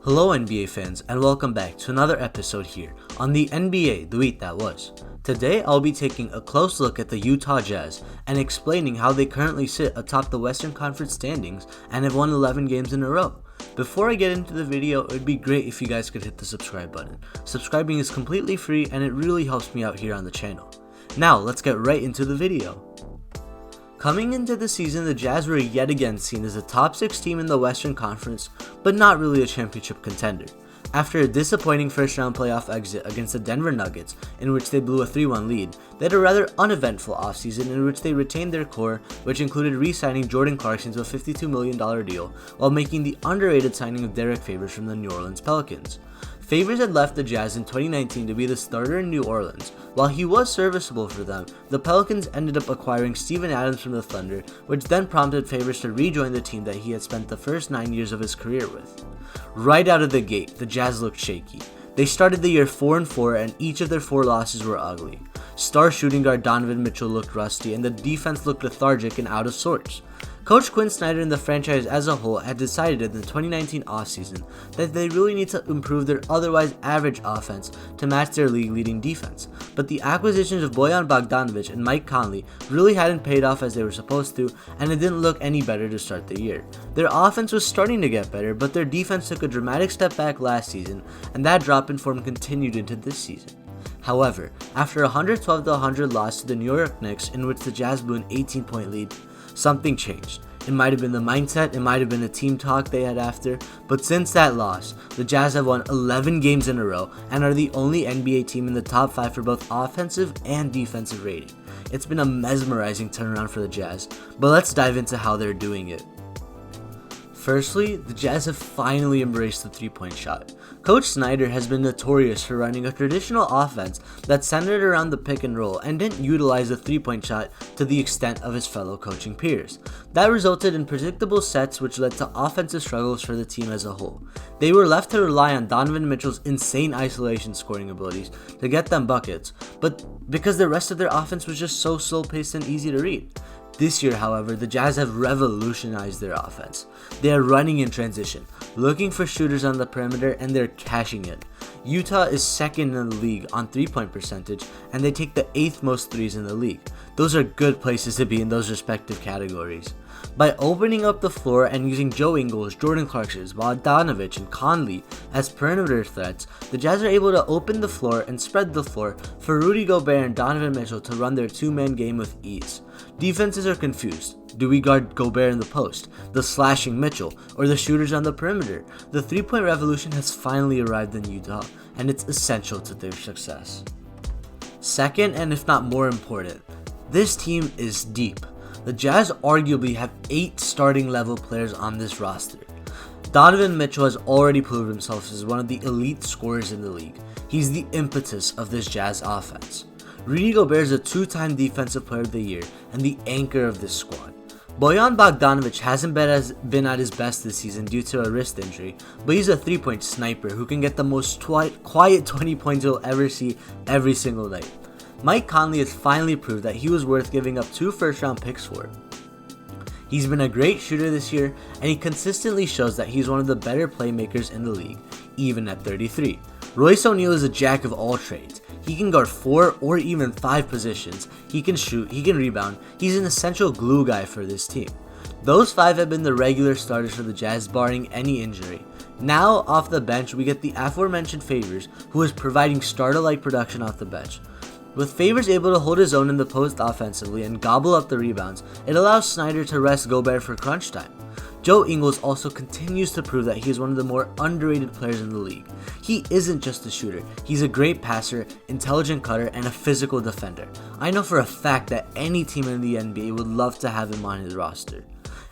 Hello NBA fans, and welcome back to another episode here on the NBA The Week That Was. Today I'll be taking a close look at the Utah Jazz and explaining how they currently sit atop the Western Conference standings and have won 11 games in a row. Before I get into the video, it would be great if you guys could hit the subscribe button. Subscribing is completely free and it really helps me out here on the channel. Now let's get right into the video. Coming into the season, the Jazz were yet again seen as a top 6 team in the Western Conference, but not really a championship contender. After a disappointing first round playoff exit against the Denver Nuggets, in which they blew a 3-1 lead, they had a rather uneventful offseason in which they retained their core, which included re-signing Jordan Clarkson to a $52 million deal, while making the underrated signing of Derek Favors from the New Orleans Pelicans. Favors had left the Jazz in 2019 to be the starter in New Orleans. While he was serviceable for them, the Pelicans ended up acquiring Steven Adams from the Thunder, which then prompted Favors to rejoin the team that he had spent the first 9 years of his career with. Right out of the gate, the Jazz looked shaky. They started the year 4-4 and each of their 4 losses were ugly. Star shooting guard Donovan Mitchell looked rusty and the defense looked lethargic and out of sorts. Coach Quinn Snyder and the franchise as a whole had decided in the 2019 offseason that they really need to improve their otherwise average offense to match their league-leading defense, but the acquisitions of Bojan Bogdanovic and Mike Conley really hadn't paid off as they were supposed to, and it didn't look any better to start the year. Their offense was starting to get better, but their defense took a dramatic step back last season, and that drop in form continued into this season. However, after a 112-100 loss to the New York Knicks, in which the Jazz blew an 18-point lead, something changed. It might have been the mindset, it might have been the team talk they had after, but since that loss, the Jazz have won 11 games in a row and are the only NBA team in the top 5 for both offensive and defensive rating. It's been a mesmerizing turnaround for the Jazz, but let's dive into how they're doing it. Firstly, the Jazz have finally embraced the 3-point shot. Coach Snyder has been notorious for running a traditional offense that centered around the pick and roll and didn't utilize the 3-point shot to the extent of his fellow coaching peers. That resulted in predictable sets, which led to offensive struggles for the team as a whole. They were left to rely on Donovan Mitchell's insane isolation scoring abilities to get them buckets, but because the rest of their offense was just so slow-paced and easy to read. This year, however, the Jazz have revolutionized their offense. They are running in transition, looking for shooters on the perimeter, and they're cashing it. Utah is second in the league on 3-point percentage, and they take the 8th most threes in the league. Those are good places to be in those respective categories. By opening up the floor and using Joe Ingles, Jordan Clarkson, Bogdanovic, and Conley as perimeter threats, the Jazz are able to open the floor and spread the floor for Rudy Gobert and Donovan Mitchell to run their 2-man game with ease. Defenses are confused. Do we guard Gobert in the post, the slashing Mitchell, or the shooters on the perimeter? The 3-point revolution has finally arrived in Utah, and it's essential to their success. Second, and if not more important, this team is deep. The Jazz arguably have 8 starting level players on this roster. Donovan Mitchell has already proved himself as one of the elite scorers in the league. He's the impetus of this Jazz offense. Rudy Gobert is a 2-time Defensive Player of the Year and the anchor of this squad. Bojan Bogdanovic hasn't been at his best this season due to a wrist injury, but he's a 3-point sniper who can get the most quiet 20 points you'll ever see every single night. Mike Conley has finally proved that he was worth giving up 2 first-round picks for. He's been a great shooter this year, and he consistently shows that he's one of the better playmakers in the league, even at 33. Royce O'Neal is a jack of all trades. He can guard 4 or even 5 positions, he can shoot, he can rebound, he's an essential glue guy for this team. Those 5 have been the regular starters for the Jazz barring any injury. Now, off the bench, we get the aforementioned Favors, who is providing starter-like production off the bench. With Favors able to hold his own in the post offensively and gobble up the rebounds, it allows Snyder to rest Gobert for crunch time. Joe Ingles also continues to prove that he is one of the more underrated players in the league. He isn't just a shooter, he's a great passer, intelligent cutter, and a physical defender. I know for a fact that any team in the NBA would love to have him on his roster.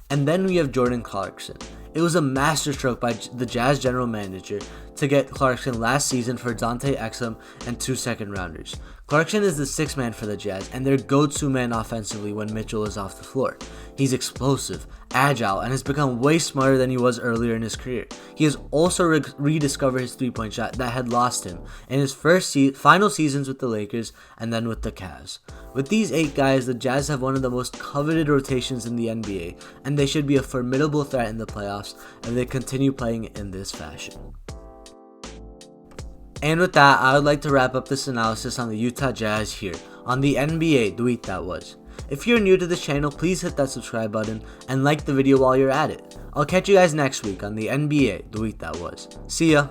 And then we have Jordan Clarkson. It was a masterstroke by the Jazz general manager to get Clarkson last season for Dante Exum and 2 second-rounders. Clarkson is the 6th man for the Jazz and their go-to man offensively when Mitchell is off the floor. He's explosive, agile, and has become way smarter than he was earlier in his career. He has also rediscovered his 3-point shot that had lost him in his final seasons with the Lakers and then with the Cavs. With these 8 guys, the Jazz have one of the most coveted rotations in the NBA, and they should be a formidable threat in the playoffs if they continue playing in this fashion. And with that, I would like to wrap up this analysis on the Utah Jazz here on the NBA The Week That Was. If you're new to this channel, please hit that subscribe button and like the video while you're at it. I'll catch you guys next week on the NBA The Week That Was. See ya!